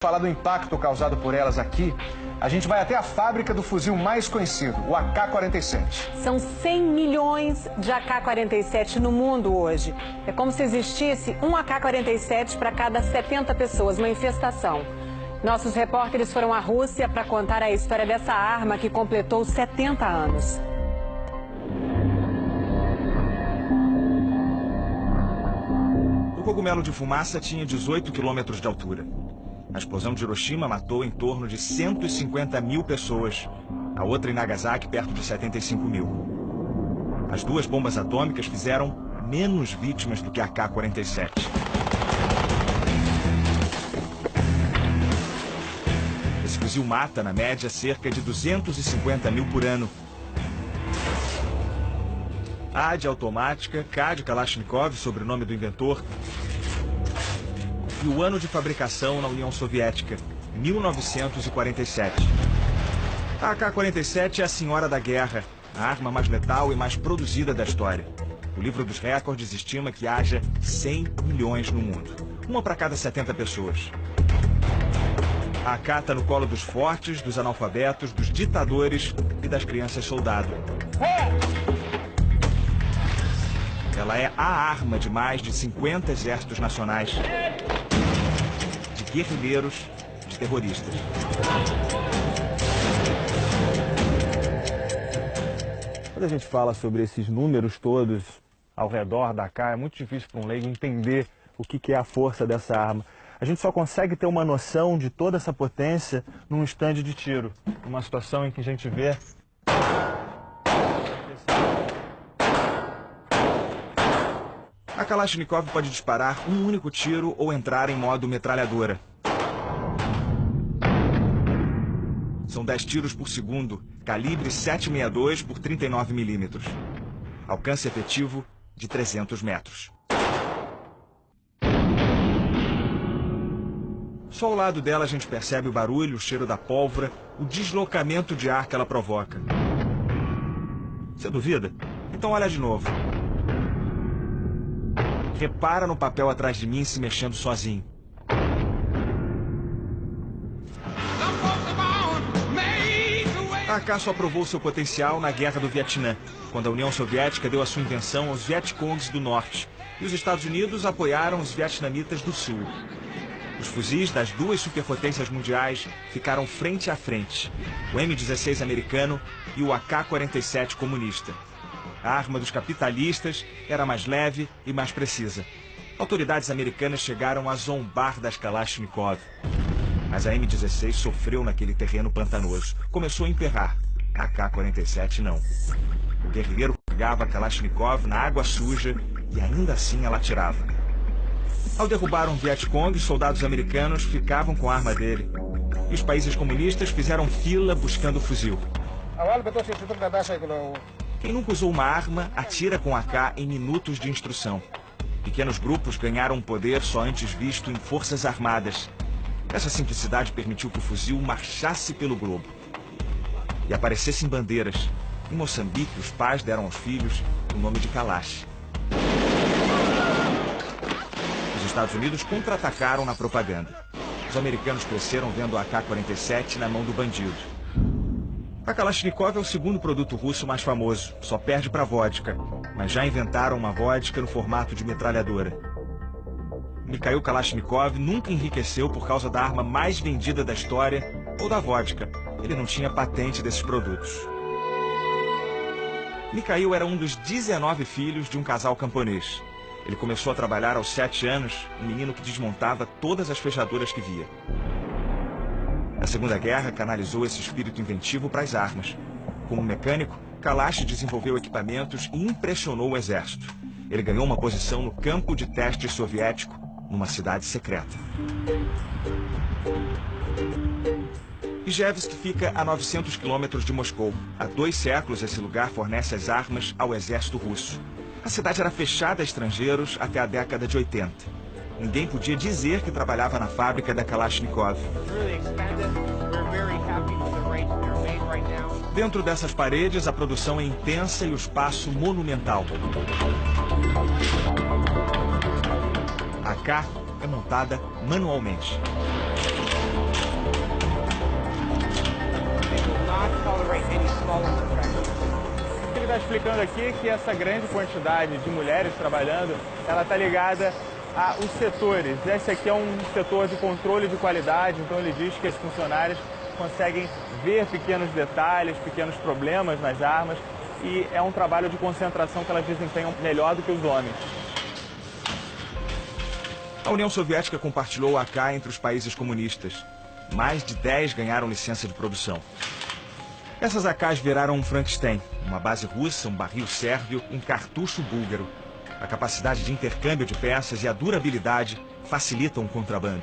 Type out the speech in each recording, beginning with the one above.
Falar do impacto causado por elas aqui, a gente vai até a fábrica do fuzil mais conhecido, o AK-47. São 100 milhões de AK-47 no mundo hoje. É como se existisse um AK-47 para cada 70 pessoas, uma infestação. Nossos repórteres foram à Rússia para contar a história dessa arma que completou 70 anos. O cogumelo de fumaça tinha 18 quilômetros de altura. A explosão de Hiroshima matou em torno de 150 mil pessoas. A outra em Nagasaki, perto de 75 mil. As duas bombas atômicas fizeram menos vítimas do que a AK-47. Esse fuzil mata, na média, cerca de 250 mil por ano. A de automática, K de Kalashnikov, sobrenome do inventor, e o ano de fabricação na União Soviética, 1947. A AK-47 é a senhora da guerra, a arma mais letal e mais produzida da história. O livro dos recordes estima que haja 100 milhões no mundo, uma para cada 70 pessoas. A AK está no colo dos fortes, dos analfabetos, dos ditadores e das crianças soldado. Ela é a arma de mais de 50 exércitos nacionais, de guerrilheiros, de terroristas. Quando a gente fala sobre esses números todos ao redor da AK, é muito difícil para um leigo entender o que é a força dessa arma. A gente só consegue ter uma noção de toda essa potência num estande de tiro, numa situação em que a gente vê a Kalashnikov pode disparar um único tiro ou entrar em modo metralhadora. São 10 tiros por segundo, calibre 7,62 por 39 milímetros. Alcance efetivo de 300 metros. Só ao lado dela a gente percebe o barulho, o cheiro da pólvora, o deslocamento de ar que ela provoca. Você duvida? Então olha de novo. Repara no papel atrás de mim se mexendo sozinho. A AK só provou seu potencial na Guerra do Vietnã, quando a União Soviética deu a sua invenção aos Vietcongs do Norte e os Estados Unidos apoiaram os vietnamitas do Sul. Os fuzis das duas superpotências mundiais ficaram frente a frente, o M16 americano e o AK-47 comunista. A arma dos capitalistas era mais leve e mais precisa. Autoridades americanas chegaram a zombar das Kalashnikov. Mas a M16 sofreu naquele terreno pantanoso. Começou a emperrar. A AK-47 não. O guerrilheiro carregava a Kalashnikov na água suja e ainda assim ela atirava. Ao derrubar um Vietcong, os soldados americanos ficavam com a arma dele. E os países comunistas fizeram fila buscando o fuzil. Quem nunca usou uma arma, atira com AK em minutos de instrução. Pequenos grupos ganharam um poder só antes visto em forças armadas. Essa simplicidade permitiu que o fuzil marchasse pelo globo e aparecesse em bandeiras. Em Moçambique, os pais deram aos filhos o nome de Kalash. Os Estados Unidos contra-atacaram na propaganda. Os americanos cresceram vendo a AK-47 na mão do bandido. A Kalashnikov é o segundo produto russo mais famoso, só perde para a vodka, mas já inventaram uma vodka no formato de metralhadora. Mikhail Kalashnikov nunca enriqueceu por causa da arma mais vendida da história ou da vodka. Ele não tinha patente desses produtos. Mikhail era um dos 19 filhos de um casal camponês. Ele começou a trabalhar aos 7 anos, um menino que desmontava todas as fechaduras que via. A Segunda Guerra canalizou esse espírito inventivo para as armas. Como mecânico, Kalash desenvolveu equipamentos e impressionou o exército. Ele ganhou uma posição no campo de teste soviético, numa cidade secreta. Ijevsk fica a 900 quilômetros de Moscou. Há 2 séculos, esse lugar fornece as armas ao exército russo. A cidade era fechada a estrangeiros até a década de 80. Ninguém podia dizer que trabalhava na fábrica da Kalashnikov. Dentro dessas paredes, a produção é intensa e o espaço monumental. A AK é montada manualmente. explicando aqui que essa grande quantidade de mulheres trabalhando, ela está ligada aos setores. Esse aqui é um setor de controle de qualidade, então ele diz que os funcionários conseguem ver pequenos detalhes, pequenos problemas nas armas, e é um trabalho de concentração que elas desempenham melhor do que os homens. A União Soviética compartilhou a AK entre os países comunistas. Mais de 10 ganharam licença de produção. Essas AKs viraram um Frankenstein, uma base russa, um barril sérvio, um cartucho búlgaro. A capacidade de intercâmbio de peças e a durabilidade facilitam o contrabando.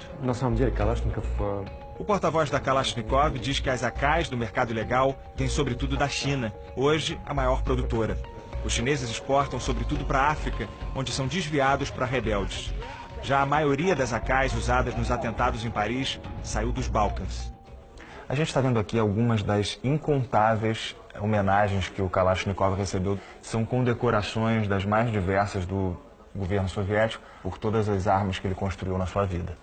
O porta-voz da Kalashnikov diz que as AKs do mercado ilegal vêm sobretudo da China, hoje a maior produtora. Os chineses exportam sobretudo para a África, onde são desviados para rebeldes. Já a maioria das AKs usadas nos atentados em Paris saiu dos Balcãs. A gente está vendo aqui algumas das incontáveis homenagens que o Kalashnikov recebeu. São condecorações das mais diversas do governo soviético por todas as armas que ele construiu na sua vida.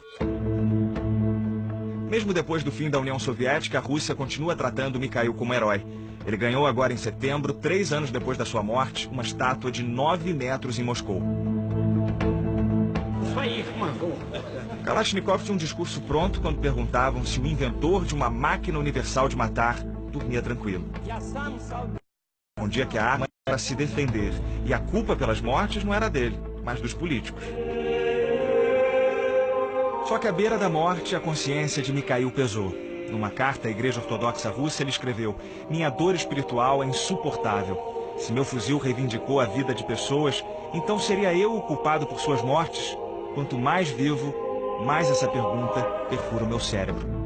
Mesmo depois do fim da União Soviética, a Rússia continua tratando Mikhail como herói. Ele ganhou agora em setembro, 3 anos depois da sua morte, uma estátua de 9 metros em Moscou. Kalashnikov tinha um discurso pronto quando perguntavam se o inventor de uma máquina universal de matar dormia tranquilo. Respondia que a arma era para se defender e a culpa pelas mortes não era dele, mas dos políticos. Só que à beira da morte, a consciência de Mikhail pesou. Numa carta à Igreja Ortodoxa Russa, ele escreveu: "Minha dor espiritual é insuportável. Se meu fuzil reivindicou a vida de pessoas, então seria eu o culpado por suas mortes? Quanto mais vivo, mais essa pergunta perfura o meu cérebro."